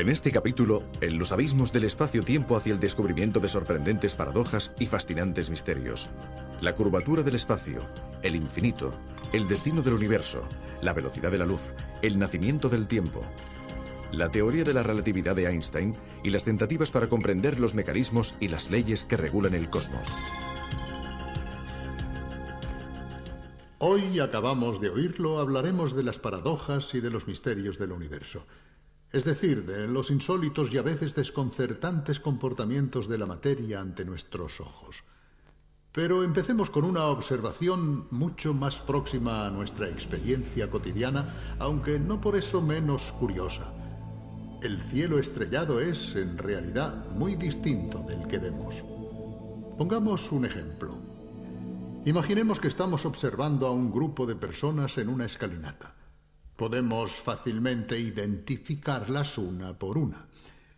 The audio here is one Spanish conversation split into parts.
En este capítulo, en los abismos del espacio-tiempo hacia el descubrimiento de sorprendentes paradojas y fascinantes misterios. La curvatura del espacio, el infinito, el destino del universo, la velocidad de la luz, el nacimiento del tiempo, la teoría de la relatividad de Einstein y las tentativas para comprender los mecanismos y las leyes que regulan el cosmos. Hoy acabamos de oírlo, hablaremos de las paradojas y de los misterios del universo. Es decir, de los insólitos y a veces desconcertantes comportamientos de la materia ante nuestros ojos. Pero empecemos con una observación mucho más próxima a nuestra experiencia cotidiana, aunque no por eso menos curiosa. El cielo estrellado es, en realidad, muy distinto del que vemos. Pongamos un ejemplo. Imaginemos que estamos observando a un grupo de personas en una escalinata. Podemos fácilmente identificarlas una por una.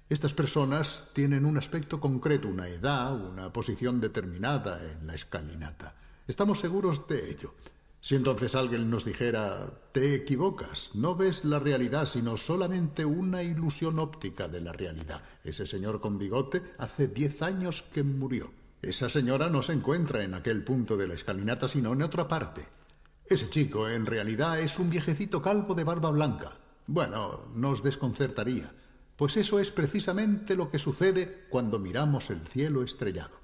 Estas personas tienen un aspecto concreto, una edad, una posición determinada en la escalinata. Estamos seguros de ello. Si entonces alguien nos dijera, te equivocas, no ves la realidad, sino solamente una ilusión óptica de la realidad. Ese señor con bigote hace 10 años que murió. Esa señora no se encuentra en aquel punto de la escalinata, sino en otra parte. Ese chico, en realidad, es un viejecito calvo de barba blanca. Bueno, nos desconcertaría, pues eso es precisamente lo que sucede cuando miramos el cielo estrellado.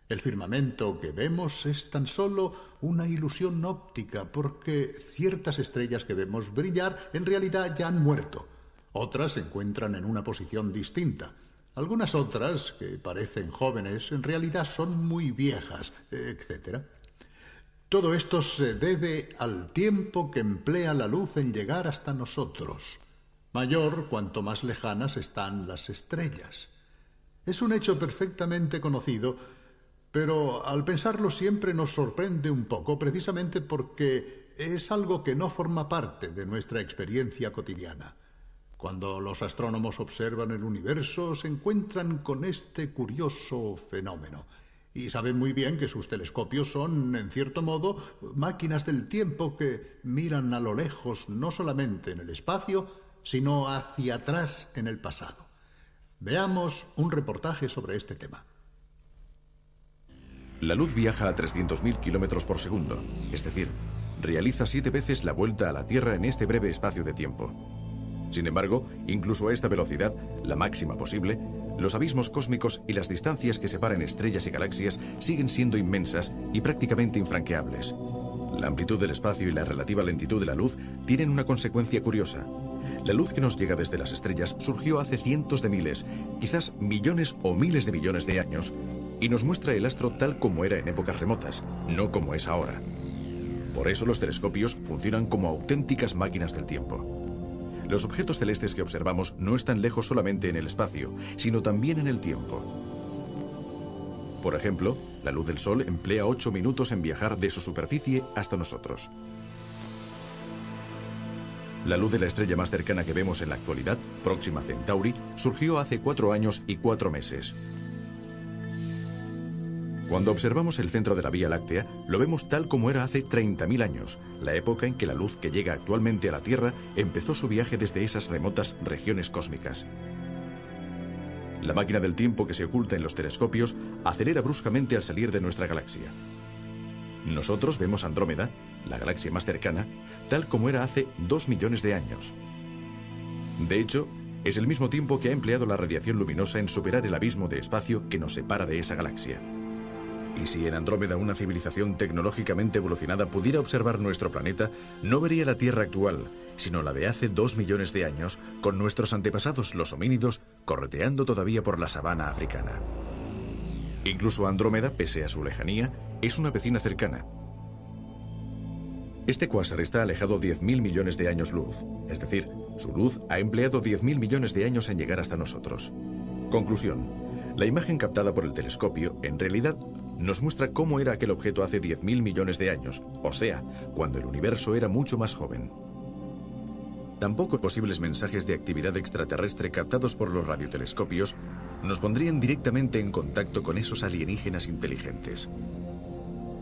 El firmamento que vemos es tan solo una ilusión óptica, porque ciertas estrellas que vemos brillar en realidad ya han muerto. Otras se encuentran en una posición distinta. Algunas otras, que parecen jóvenes, en realidad son muy viejas, etc. Todo esto se debe al tiempo que emplea la luz en llegar hasta nosotros. Mayor cuanto más lejanas están las estrellas. Es un hecho perfectamente conocido, pero al pensarlo siempre nos sorprende un poco, precisamente porque es algo que no forma parte de nuestra experiencia cotidiana. Cuando los astrónomos observan el universo, se encuentran con este curioso fenómeno. Y saben muy bien que sus telescopios son, en cierto modo, máquinas del tiempo que miran a lo lejos, no solamente en el espacio, sino hacia atrás en el pasado. Veamos un reportaje sobre este tema. La luz viaja a 300.000 kilómetros por segundo, es decir, realiza 7 veces la vuelta a la Tierra en este breve espacio de tiempo. Sin embargo, incluso a esta velocidad, la máxima posible, los abismos cósmicos y las distancias que separan estrellas y galaxias siguen siendo inmensas y prácticamente infranqueables. La amplitud del espacio y la relativa lentitud de la luz tienen una consecuencia curiosa. La luz que nos llega desde las estrellas surgió hace cientos de miles, quizás millones o miles de millones de años, y nos muestra el astro tal como era en épocas remotas, no como es ahora. Por eso los telescopios funcionan como auténticas máquinas del tiempo. Los objetos celestes que observamos no están lejos solamente en el espacio, sino también en el tiempo. Por ejemplo, la luz del Sol emplea 8 minutos en viajar de su superficie hasta nosotros. La luz de la estrella más cercana que vemos en la actualidad, Próxima Centauri, surgió hace 4 años y 4 meses. Cuando observamos el centro de la Vía Láctea, lo vemos tal como era hace 30.000 años, la época en que la luz que llega actualmente a la Tierra empezó su viaje desde esas remotas regiones cósmicas. La máquina del tiempo que se oculta en los telescopios acelera bruscamente al salir de nuestra galaxia. Nosotros vemos Andrómeda, la galaxia más cercana, tal como era hace 2 millones de años. De hecho, es el mismo tiempo que ha empleado la radiación luminosa en superar el abismo de espacio que nos separa de esa galaxia. Y si en Andrómeda una civilización tecnológicamente evolucionada pudiera observar nuestro planeta, no vería la Tierra actual, sino la de hace 2 millones de años, con nuestros antepasados los homínidos correteando todavía por la sabana africana. Incluso Andrómeda, pese a su lejanía, es una vecina cercana. Este cuásar está alejado 10.000 millones de años luz, es decir, su luz ha empleado 10.000 millones de años en llegar hasta nosotros. Conclusión: la imagen captada por el telescopio, en realidad, nos muestra cómo era aquel objeto hace 10.000 millones de años, o sea, cuando el universo era mucho más joven. Tampoco posibles mensajes de actividad extraterrestre captados por los radiotelescopios nos pondrían directamente en contacto con esos alienígenas inteligentes.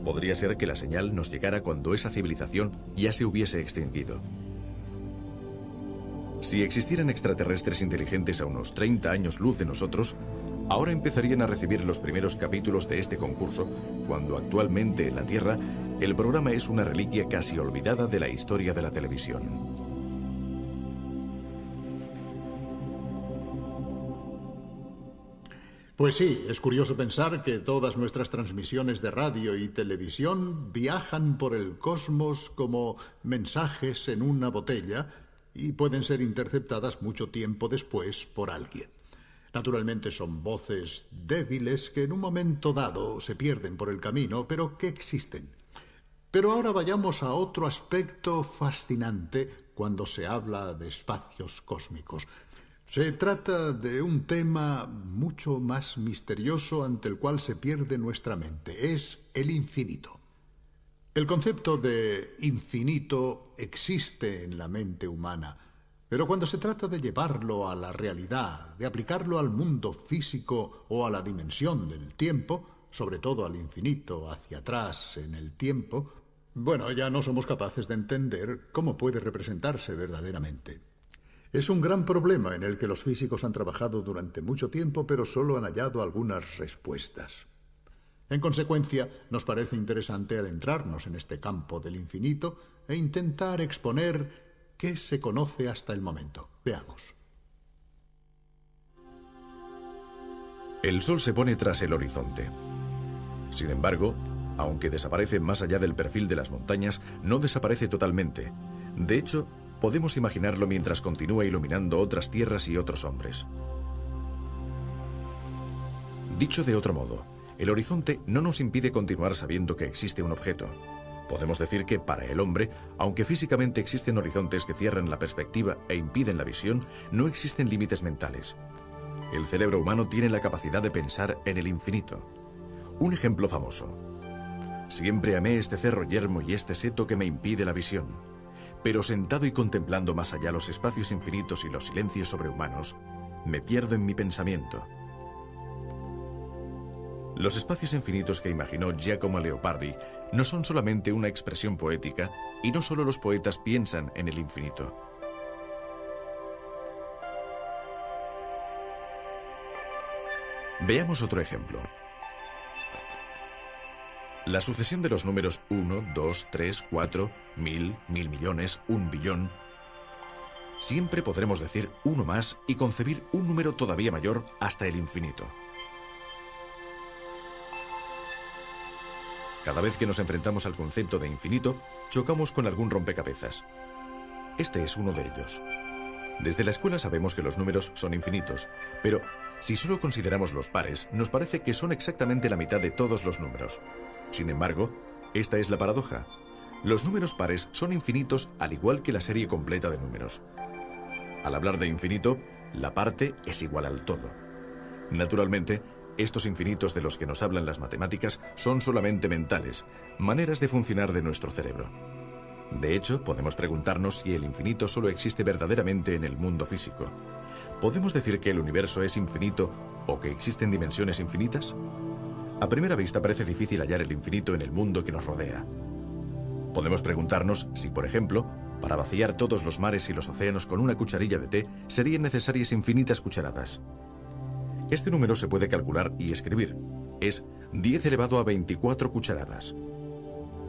Podría ser que la señal nos llegara cuando esa civilización ya se hubiese extinguido. Si existieran extraterrestres inteligentes a unos 30 años luz de nosotros, ahora empezarían a recibir los primeros capítulos de este concurso, cuando actualmente en la Tierra el programa es una reliquia casi olvidada de la historia de la televisión. Pues sí, es curioso pensar que todas nuestras transmisiones de radio y televisión viajan por el cosmos como mensajes en una botella y pueden ser interceptadas mucho tiempo después por alguien. Naturalmente son voces débiles que en un momento dado se pierden por el camino, pero que existen. Pero ahora vayamos a otro aspecto fascinante cuando se habla de espacios cósmicos. Se trata de un tema mucho más misterioso ante el cual se pierde nuestra mente. Es el infinito. El concepto de infinito existe en la mente humana, pero cuando se trata de llevarlo a la realidad, de aplicarlo al mundo físico o a la dimensión del tiempo, sobre todo al infinito hacia atrás en el tiempo, bueno, ya no somos capaces de entender cómo puede representarse verdaderamente. Es un gran problema en el que los físicos han trabajado durante mucho tiempo, pero solo han hallado algunas respuestas. En consecuencia, nos parece interesante adentrarnos en este campo del infinito e intentar exponer qué se conoce hasta el momento. Veamos. El Sol se pone tras el horizonte. Sin embargo, aunque desaparece más allá del perfil de las montañas, no desaparece totalmente. De hecho, podemos imaginarlo mientras continúa iluminando otras tierras y otros hombres. Dicho de otro modo, el horizonte no nos impide continuar sabiendo que existe un objeto. Podemos decir que para el hombre, aunque físicamente existen horizontes que cierran la perspectiva e impiden la visión, no existen límites mentales. El cerebro humano tiene la capacidad de pensar en el infinito. Un ejemplo famoso. Siempre amé este cerro yermo y este seto que me impide la visión. Pero sentado y contemplando más allá los espacios infinitos y los silencios sobrehumanos, me pierdo en mi pensamiento. Los espacios infinitos que imaginó Giacomo Leopardi no son solamente una expresión poética, y no solo los poetas piensan en el infinito. Veamos otro ejemplo. La sucesión de los números 1, 2, 3, 4, 1000, 1000 millones, 1 billón. Siempre podremos decir uno más y concebir un número todavía mayor hasta el infinito. Cada vez que nos enfrentamos al concepto de infinito, chocamos con algún rompecabezas. Este es uno de ellos. Desde la escuela sabemos que los números son infinitos, pero si solo consideramos los pares, nos parece que son exactamente la mitad de todos los números. Sin embargo, esta es la paradoja. Los números pares son infinitos al igual que la serie completa de números. Al hablar de infinito, la parte es igual al todo. Naturalmente, estos infinitos de los que nos hablan las matemáticas son solamente mentales, maneras de funcionar de nuestro cerebro. De hecho, podemos preguntarnos si el infinito solo existe verdaderamente en el mundo físico. ¿Podemos decir que el universo es infinito o que existen dimensiones infinitas? A primera vista parece difícil hallar el infinito en el mundo que nos rodea. Podemos preguntarnos si, por ejemplo, para vaciar todos los mares y los océanos con una cucharilla de té, serían necesarias infinitas cucharadas. Este número se puede calcular y escribir. Es 10 elevado a 24 cucharadas.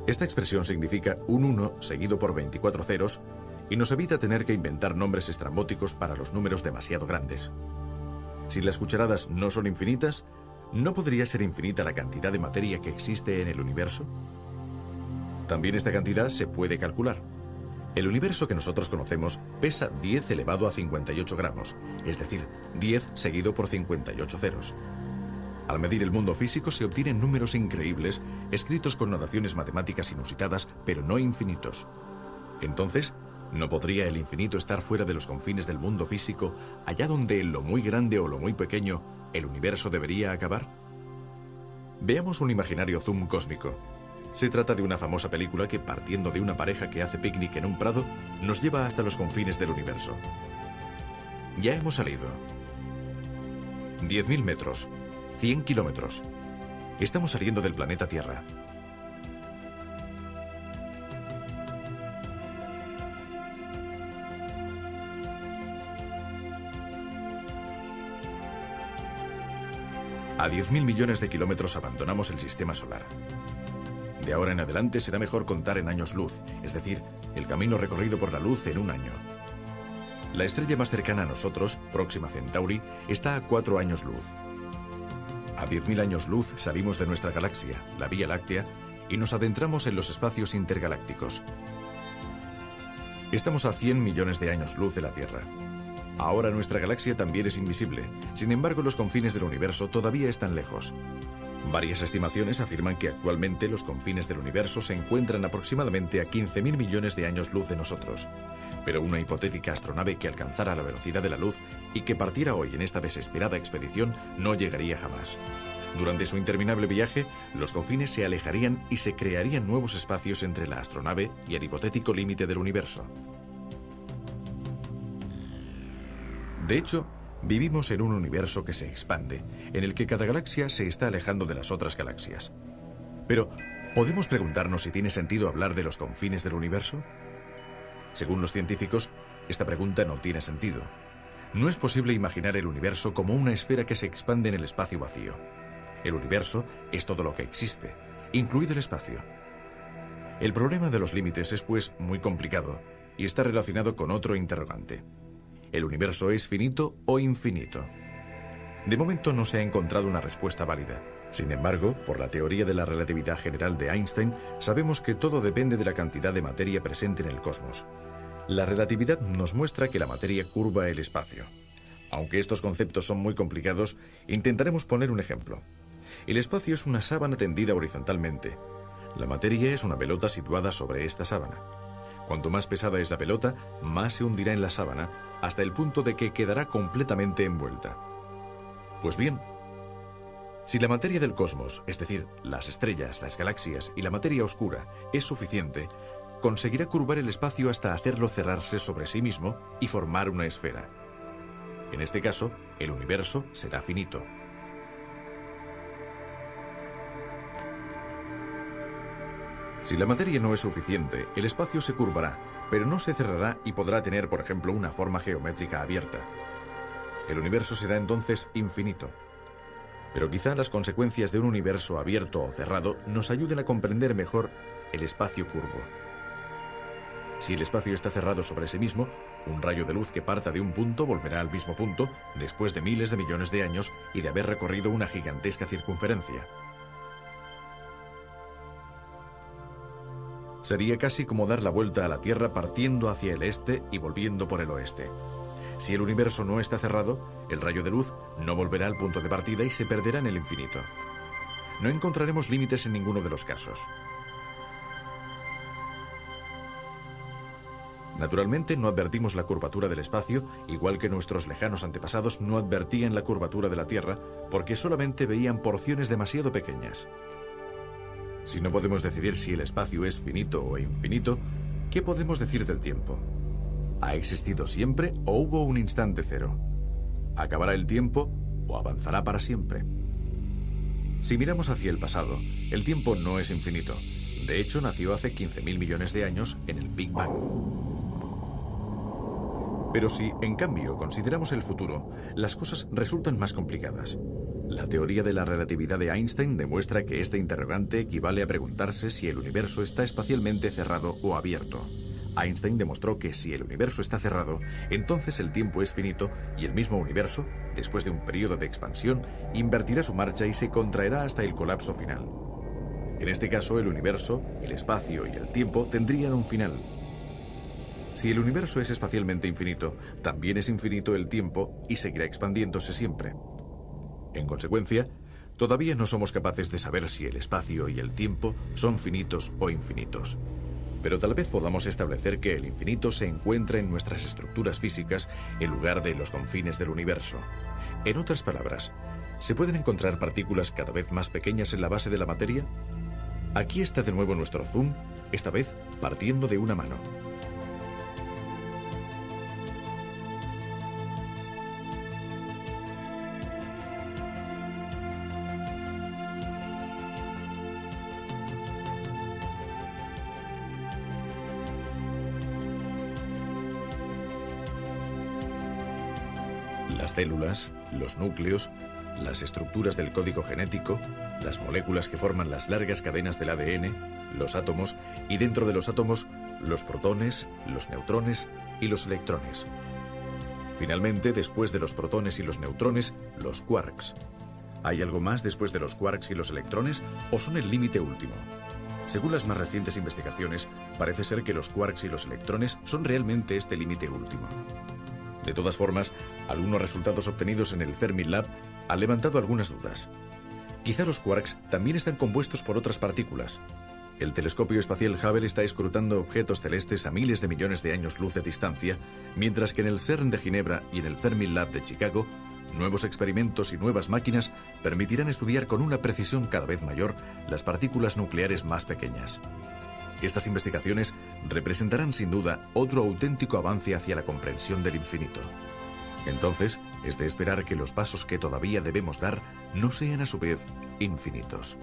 Esta expresión significa un 1 seguido por 24 ceros y nos evita tener que inventar nombres estrambóticos para los números demasiado grandes. Si las cucharadas no son infinitas, ¿no podría ser infinita la cantidad de materia que existe en el universo? También esta cantidad se puede calcular. El universo que nosotros conocemos pesa 10 elevado a 58 gramos, es decir, 10 seguido por 58 ceros. Al medir el mundo físico se obtienen números increíbles, escritos con notaciones matemáticas inusitadas, pero no infinitos. Entonces, ¿no podría el infinito estar fuera de los confines del mundo físico, allá donde en lo muy grande o lo muy pequeño, el universo debería acabar? Veamos un imaginario zoom cósmico. Se trata de una famosa película que, partiendo de una pareja que hace picnic en un prado, nos lleva hasta los confines del universo. Ya hemos salido. 10.000 metros, 100 kilómetros. Estamos saliendo del planeta Tierra. A 10.000 millones de kilómetros abandonamos el sistema solar. De ahora en adelante será mejor contar en años luz, es decir, el camino recorrido por la luz en un año. La estrella más cercana a nosotros, Próxima Centauri, está a 4 años luz. A 10.000 años luz salimos de nuestra galaxia, la Vía Láctea, y nos adentramos en los espacios intergalácticos. Estamos a 100 millones de años luz de la Tierra. Ahora nuestra galaxia también es invisible, sin embargo los confines del universo todavía están lejos. Varias estimaciones afirman que actualmente los confines del universo se encuentran aproximadamente a 15.000 millones de años luz de nosotros. Pero una hipotética astronave que alcanzara la velocidad de la luz y que partiera hoy en esta desesperada expedición no llegaría jamás. Durante su interminable viaje, los confines se alejarían y se crearían nuevos espacios entre la astronave y el hipotético límite del universo. De hecho, vivimos en un universo que se expande, en el que cada galaxia se está alejando de las otras galaxias. Pero, ¿podemos preguntarnos si tiene sentido hablar de los confines del universo? Según los científicos, esta pregunta no tiene sentido. No es posible imaginar el universo como una esfera que se expande en el espacio vacío. El universo es todo lo que existe, incluido el espacio. El problema de los límites es, pues, muy complicado y está relacionado con otro interrogante. ¿El universo es finito o infinito? De momento no se ha encontrado una respuesta válida. Sin embargo, por la teoría de la relatividad general de Einstein, sabemos que todo depende de la cantidad de materia presente en el cosmos. La relatividad nos muestra que la materia curva el espacio. Aunque estos conceptos son muy complicados, intentaremos poner un ejemplo. El espacio es una sábana tendida horizontalmente. La materia es una pelota situada sobre esta sábana. Cuanto más pesada es la pelota, más se hundirá en la sábana, hasta el punto de que quedará completamente envuelta. Pues bien, si la materia del cosmos, es decir, las estrellas, las galaxias y la materia oscura, es suficiente, conseguirá curvar el espacio hasta hacerlo cerrarse sobre sí mismo y formar una esfera. En este caso, el universo será finito. Si la materia no es suficiente, el espacio se curvará, pero no se cerrará y podrá tener, por ejemplo, una forma geométrica abierta. El universo será entonces infinito. Pero quizá las consecuencias de un universo abierto o cerrado nos ayuden a comprender mejor el espacio curvo. Si el espacio está cerrado sobre sí mismo, un rayo de luz que parta de un punto volverá al mismo punto después de miles de millones de años y de haber recorrido una gigantesca circunferencia. Sería casi como dar la vuelta a la Tierra partiendo hacia el este y volviendo por el oeste. Si el universo no está cerrado, el rayo de luz no volverá al punto de partida y se perderá en el infinito. No encontraremos límites en ninguno de los casos. Naturalmente no advertimos la curvatura del espacio, igual que nuestros lejanos antepasados no advertían la curvatura de la Tierra, porque solamente veían porciones demasiado pequeñas. Si no podemos decidir si el espacio es finito o infinito, ¿qué podemos decir del tiempo? ¿Ha existido siempre o hubo un instante cero? ¿Acabará el tiempo o avanzará para siempre? Si miramos hacia el pasado, el tiempo no es infinito. De hecho, nació hace 15.000 millones de años en el Big Bang. Pero si, en cambio, consideramos el futuro, las cosas resultan más complicadas. La teoría de la relatividad de Einstein demuestra que este interrogante equivale a preguntarse si el universo está espacialmente cerrado o abierto. Einstein demostró que si el universo está cerrado, entonces el tiempo es finito y el mismo universo, después de un periodo de expansión, invertirá su marcha y se contraerá hasta el colapso final. En este caso, el universo, el espacio y el tiempo tendrían un final. Si el universo es espacialmente infinito, también es infinito el tiempo y seguirá expandiéndose siempre. En consecuencia, todavía no somos capaces de saber si el espacio y el tiempo son finitos o infinitos. Pero tal vez podamos establecer que el infinito se encuentra en nuestras estructuras físicas en lugar de los confines del universo. En otras palabras, ¿se pueden encontrar partículas cada vez más pequeñas en la base de la materia? Aquí está de nuevo nuestro zoom, esta vez partiendo de una mano. Las células, los núcleos, las estructuras del código genético, las moléculas que forman las largas cadenas del ADN, los átomos y dentro de los átomos, los protones, los neutrones y los electrones. Finalmente, después de los protones y los neutrones, los quarks. ¿Hay algo más después de los quarks y los electrones o son el límite último? Según las más recientes investigaciones, parece ser que los quarks y los electrones son realmente este límite último. De todas formas, algunos resultados obtenidos en el Fermilab han levantado algunas dudas. Quizá los quarks también están compuestos por otras partículas. El telescopio espacial Hubble está escrutando objetos celestes a miles de millones de años luz de distancia, mientras que en el CERN de Ginebra y en el Fermilab de Chicago, nuevos experimentos y nuevas máquinas permitirán estudiar con una precisión cada vez mayor las partículas nucleares más pequeñas. Estas investigaciones representarán sin duda otro auténtico avance hacia la comprensión del infinito. Entonces, es de esperar que los pasos que todavía debemos dar no sean a su vez infinitos.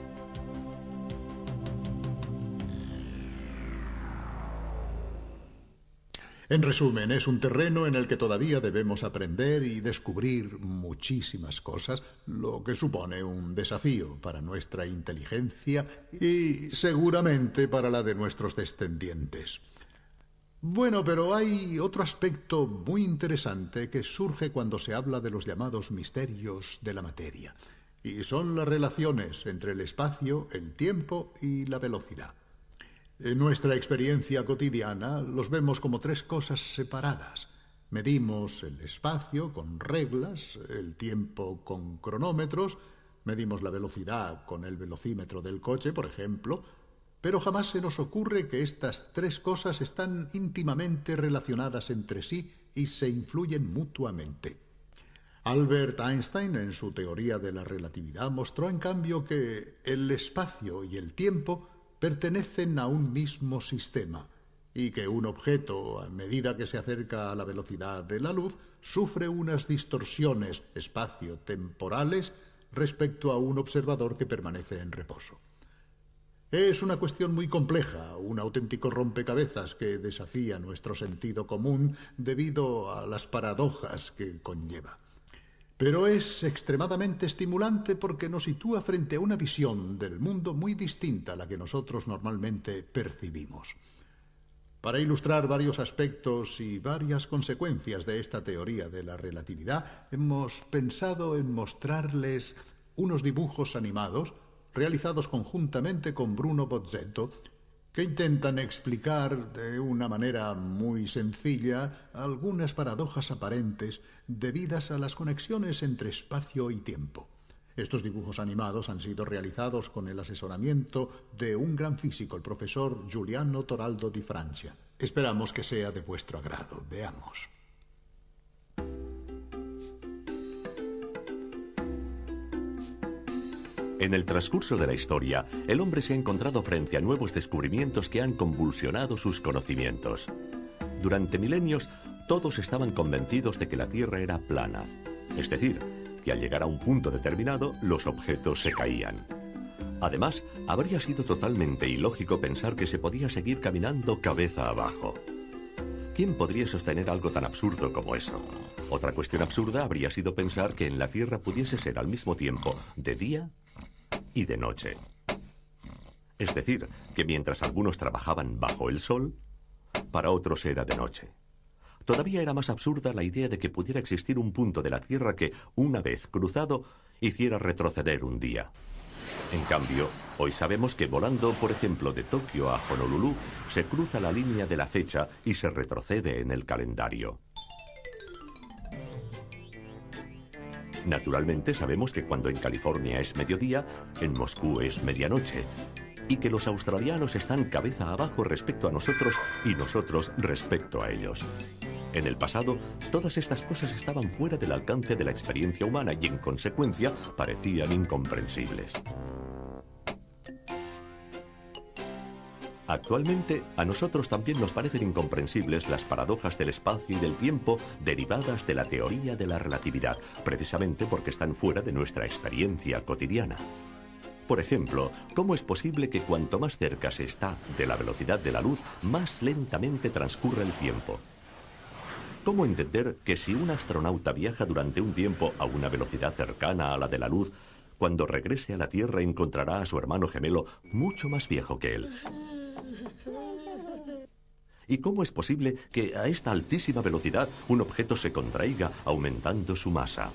En resumen, es un terreno en el que todavía debemos aprender y descubrir muchísimas cosas, lo que supone un desafío para nuestra inteligencia y seguramente para la de nuestros descendientes. Bueno, pero hay otro aspecto muy interesante que surge cuando se habla de los llamados misterios de la materia, y son las relaciones entre el espacio, el tiempo y la velocidad. En nuestra experiencia cotidiana los vemos como tres cosas separadas. Medimos el espacio con reglas, el tiempo con cronómetros, medimos la velocidad con el velocímetro del coche, por ejemplo, pero jamás se nos ocurre que estas tres cosas están íntimamente relacionadas entre sí y se influyen mutuamente. Albert Einstein, en su teoría de la relatividad, mostró en cambio que el espacio y el tiempo pertenecen a un mismo sistema y que un objeto, a medida que se acerca a la velocidad de la luz, sufre unas distorsiones espacio-temporales respecto a un observador que permanece en reposo. Es una cuestión muy compleja, un auténtico rompecabezas que desafía nuestro sentido común debido a las paradojas que conlleva. Pero es extremadamente estimulante porque nos sitúa frente a una visión del mundo muy distinta a la que nosotros normalmente percibimos. Para ilustrar varios aspectos y varias consecuencias de esta teoría de la relatividad, hemos pensado en mostrarles unos dibujos animados realizados conjuntamente con Bruno Bozzetto, que intentan explicar de una manera muy sencilla algunas paradojas aparentes debidas a las conexiones entre espacio y tiempo. Estos dibujos animados han sido realizados con el asesoramiento de un gran físico, el profesor Giuliano Toraldo di Francia. Esperamos que sea de vuestro agrado. Veamos. En el transcurso de la historia, el hombre se ha encontrado frente a nuevos descubrimientos que han convulsionado sus conocimientos. Durante milenios, todos estaban convencidos de que la Tierra era plana, es decir, que al llegar a un punto determinado, los objetos se caían. Además, habría sido totalmente ilógico pensar que se podía seguir caminando cabeza abajo. ¿Quién podría sostener algo tan absurdo como eso? Otra cuestión absurda habría sido pensar que en la Tierra pudiese ser al mismo tiempo de día y de noche. Es decir, que mientras algunos trabajaban bajo el sol, para otros era de noche. Todavía era más absurda la idea de que pudiera existir un punto de la Tierra que, una vez cruzado, hiciera retroceder un día. En cambio, hoy sabemos que volando, por ejemplo, de Tokio a Honolulu, se cruza la línea de la fecha y se retrocede en el calendario. Naturalmente sabemos que cuando en California es mediodía, en Moscú es medianoche, y que los australianos están cabeza abajo respecto a nosotros y nosotros respecto a ellos. En el pasado, todas estas cosas estaban fuera del alcance de la experiencia humana y, en consecuencia, parecían incomprensibles. Actualmente, a nosotros también nos parecen incomprensibles las paradojas del espacio y del tiempo derivadas de la teoría de la relatividad, precisamente porque están fuera de nuestra experiencia cotidiana. Por ejemplo, ¿cómo es posible que cuanto más cerca se está de la velocidad de la luz, más lentamente transcurra el tiempo? cómo entender que si un astronauta viaja durante un tiempo a una velocidad cercana a la de la luz, cuando regrese a la Tierra encontrará a su hermano gemelo mucho más viejo que él. ¿Y cómo es posible que a esta altísima velocidad un objeto se contraiga aumentando su masa?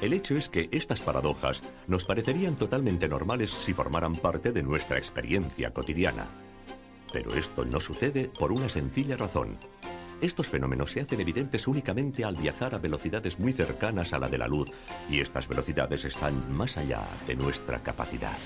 El hecho es que estas paradojas nos parecerían totalmente normales si formaran parte de nuestra experiencia cotidiana. Pero esto no sucede por una sencilla razón. Estos fenómenos se hacen evidentes únicamente al viajar a velocidades muy cercanas a la de la luz, y estas velocidades están más allá de nuestra capacidad.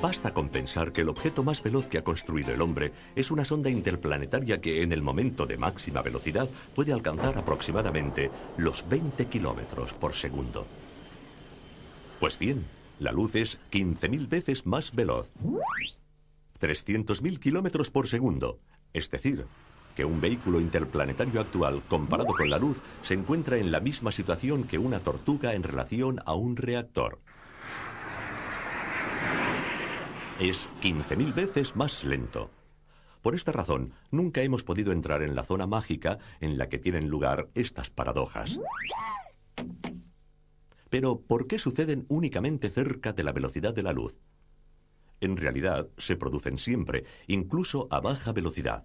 Basta con pensar que el objeto más veloz que ha construido el hombre es una sonda interplanetaria que en el momento de máxima velocidad puede alcanzar aproximadamente los 20 kilómetros por segundo. Pues bien, la luz es 15.000 veces más veloz. 300.000 kilómetros por segundo, es decir, que un vehículo interplanetario actual comparado con la luz se encuentra en la misma situación que una tortuga en relación a un reactor. Es 15.000 veces más lento. Por esta razón, nunca hemos podido entrar en la zona mágica en la que tienen lugar estas paradojas. Pero, ¿por qué suceden únicamente cerca de la velocidad de la luz? En realidad, se producen siempre, incluso a baja velocidad.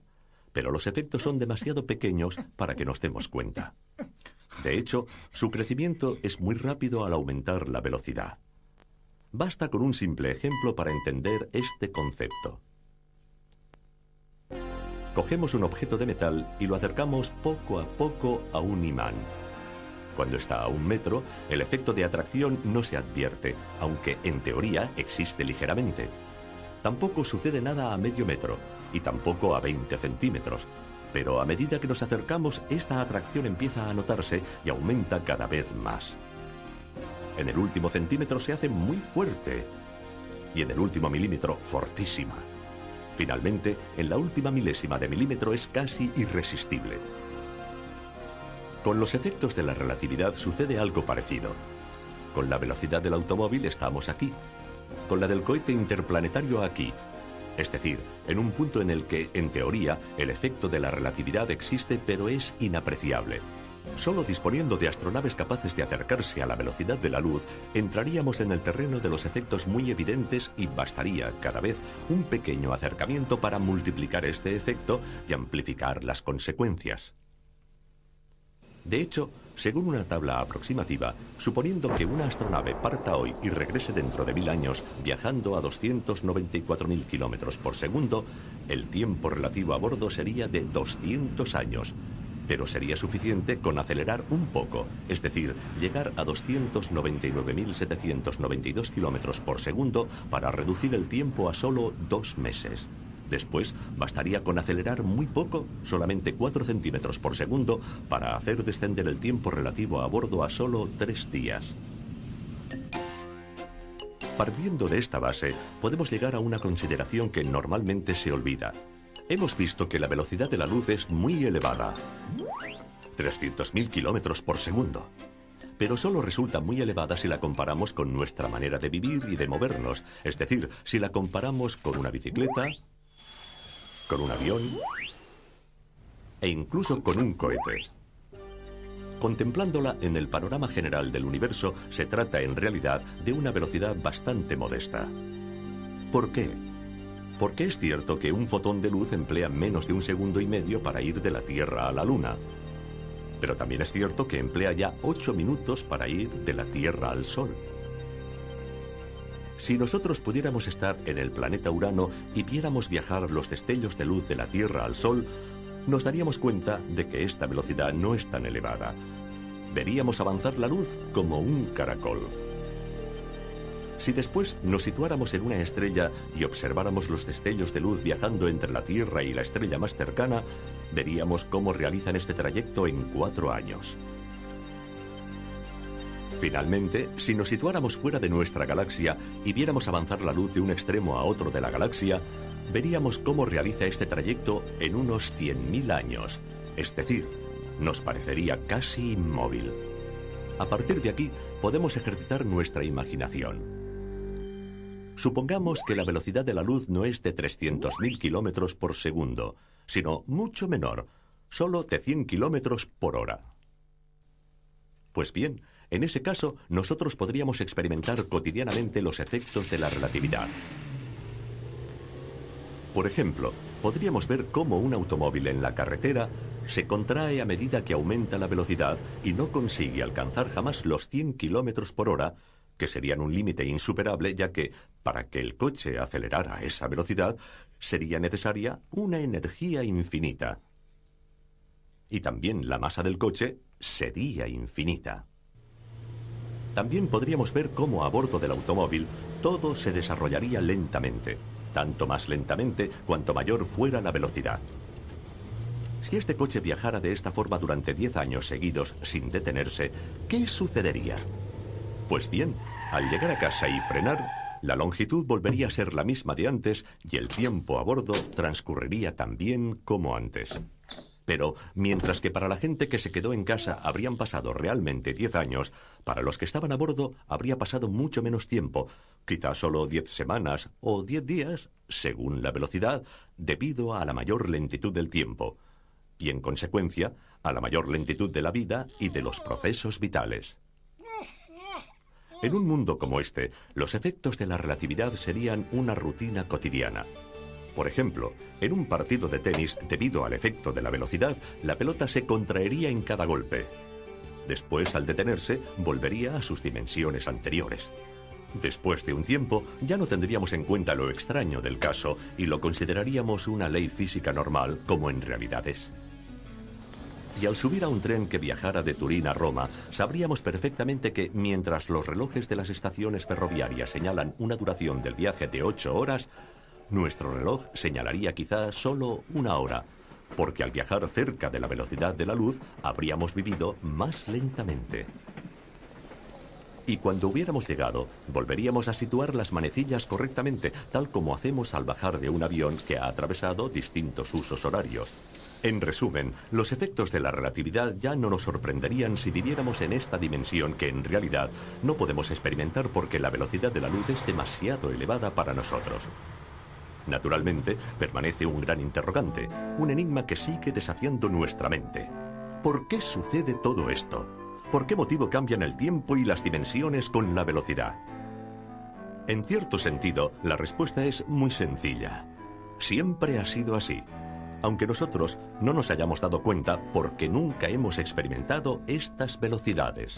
Pero los efectos son demasiado pequeños para que nos demos cuenta. De hecho, su crecimiento es muy rápido al aumentar la velocidad. Basta con un simple ejemplo para entender este concepto. Cogemos un objeto de metal y lo acercamos poco a poco a un imán. Cuando está a 1 metro, el efecto de atracción no se advierte, aunque en teoría existe ligeramente. Tampoco sucede nada a medio metro, y tampoco a 20 centímetros. Pero a medida que nos acercamos, esta atracción empieza a notarse y aumenta cada vez más. En el último centímetro se hace muy fuerte, y en el último milímetro, fortísima. Finalmente, en la última milésima de milímetro es casi irresistible. Con los efectos de la relatividad sucede algo parecido. Con la velocidad del automóvil estamos aquí. Con la del cohete interplanetario aquí. Es decir, en un punto en el que, en teoría, el efecto de la relatividad existe pero es inapreciable. Solo disponiendo de astronaves capaces de acercarse a la velocidad de la luz, entraríamos en el terreno de los efectos muy evidentes y bastaría, cada vez, un pequeño acercamiento para multiplicar este efecto y amplificar las consecuencias. De hecho, según una tabla aproximativa, suponiendo que una astronave parta hoy y regrese dentro de 1000 años, viajando a 294.000 kilómetros por segundo, el tiempo relativo a bordo sería de 200 años. Pero sería suficiente con acelerar un poco, es decir, llegar a 299.792 kilómetros por segundo para reducir el tiempo a solo 2 meses. Después, bastaría con acelerar muy poco, solamente 4 centímetros por segundo, para hacer descender el tiempo relativo a bordo a solo 3 días. Partiendo de esta base, podemos llegar a una consideración que normalmente se olvida. Hemos visto que la velocidad de la luz es muy elevada. 300.000 kilómetros por segundo. Pero solo resulta muy elevada si la comparamos con nuestra manera de vivir y de movernos. Es decir, si la comparamos con una bicicleta, con un avión e incluso con un cohete. Contemplándola en el panorama general del universo, se trata en realidad de una velocidad bastante modesta. ¿Por qué? Porque es cierto que un fotón de luz emplea menos de 1,5 segundos para ir de la Tierra a la Luna. Pero también es cierto que emplea ya 8 minutos para ir de la Tierra al Sol. Si nosotros pudiéramos estar en el planeta Urano y viéramos viajar los destellos de luz de la Tierra al Sol, nos daríamos cuenta de que esta velocidad no es tan elevada. Veríamos avanzar la luz como un caracol. Si después nos situáramos en una estrella y observáramos los destellos de luz viajando entre la Tierra y la estrella más cercana, veríamos cómo realizan este trayecto en 4 años. Finalmente, si nos situáramos fuera de nuestra galaxia y viéramos avanzar la luz de un extremo a otro de la galaxia, veríamos cómo realiza este trayecto en unos 100.000 años. Es decir, nos parecería casi inmóvil. A partir de aquí, podemos ejercitar nuestra imaginación. Supongamos que la velocidad de la luz no es de 300.000 kilómetros por segundo, sino mucho menor, solo de 100 kilómetros por hora. Pues bien, en ese caso, nosotros podríamos experimentar cotidianamente los efectos de la relatividad. Por ejemplo, podríamos ver cómo un automóvil en la carretera se contrae a medida que aumenta la velocidad y no consigue alcanzar jamás los 100 kilómetros por hora, que serían un límite insuperable, ya que, para que el coche acelerara a esa velocidad, sería necesaria una energía infinita. Y también la masa del coche sería infinita. También podríamos ver cómo a bordo del automóvil todo se desarrollaría lentamente, tanto más lentamente cuanto mayor fuera la velocidad. Si este coche viajara de esta forma durante 10 años seguidos sin detenerse, ¿qué sucedería? Pues bien, al llegar a casa y frenar, la longitud volvería a ser la misma de antes y el tiempo a bordo transcurriría tan bien como antes. Pero, mientras que para la gente que se quedó en casa habrían pasado realmente 10 años, para los que estaban a bordo habría pasado mucho menos tiempo, quizás solo 10 semanas o 10 días, según la velocidad, debido a la mayor lentitud del tiempo, y en consecuencia, a la mayor lentitud de la vida y de los procesos vitales. En un mundo como este, los efectos de la relatividad serían una rutina cotidiana. Por ejemplo, en un partido de tenis, debido al efecto de la velocidad, la pelota se contraería en cada golpe. Después, al detenerse, volvería a sus dimensiones anteriores. Después de un tiempo, ya no tendríamos en cuenta lo extraño del caso y lo consideraríamos una ley física normal, como en realidad es. Y al subir a un tren que viajara de Turín a Roma, sabríamos perfectamente que, mientras los relojes de las estaciones ferroviarias señalan una duración del viaje de 8 horas, nuestro reloj señalaría quizá solo 1 hora, porque al viajar cerca de la velocidad de la luz, habríamos vivido más lentamente. Y cuando hubiéramos llegado, volveríamos a situar las manecillas correctamente, tal como hacemos al bajar de un avión que ha atravesado distintos usos horarios. En resumen, los efectos de la relatividad ya no nos sorprenderían si viviéramos en esta dimensión que en realidad no podemos experimentar porque la velocidad de la luz es demasiado elevada para nosotros. Naturalmente, permanece un gran interrogante, un enigma que sigue desafiando nuestra mente. ¿Por qué sucede todo esto? ¿Por qué motivo cambian el tiempo y las dimensiones con la velocidad? En cierto sentido, la respuesta es muy sencilla. Siempre ha sido así, aunque nosotros no nos hayamos dado cuenta porque nunca hemos experimentado estas velocidades.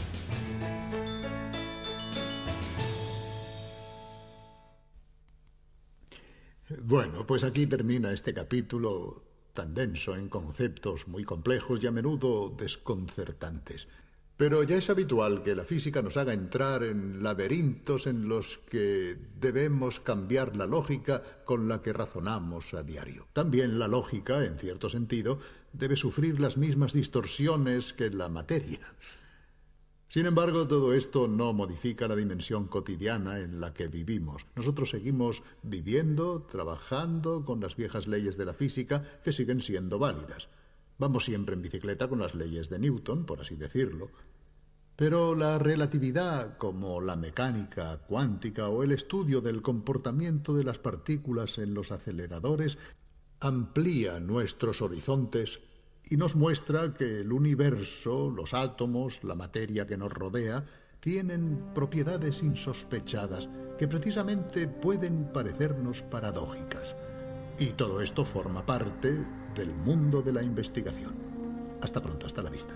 Bueno, pues aquí termina este capítulo tan denso en conceptos muy complejos y a menudo desconcertantes. Pero ya es habitual que la física nos haga entrar en laberintos en los que debemos cambiar la lógica con la que razonamos a diario. También la lógica, en cierto sentido, debe sufrir las mismas distorsiones que la materia. Sin embargo, todo esto no modifica la dimensión cotidiana en la que vivimos. Nosotros seguimos viviendo, trabajando con las viejas leyes de la física que siguen siendo válidas. Vamos siempre en bicicleta con las leyes de Newton, por así decirlo. Pero la relatividad, como la mecánica cuántica o el estudio del comportamiento de las partículas en los aceleradores, amplía nuestros horizontes y nos muestra que el universo, los átomos, la materia que nos rodea, tienen propiedades insospechadas que precisamente pueden parecernos paradójicas. Y todo esto forma parte del mundo de la investigación. Hasta pronto, hasta la vista.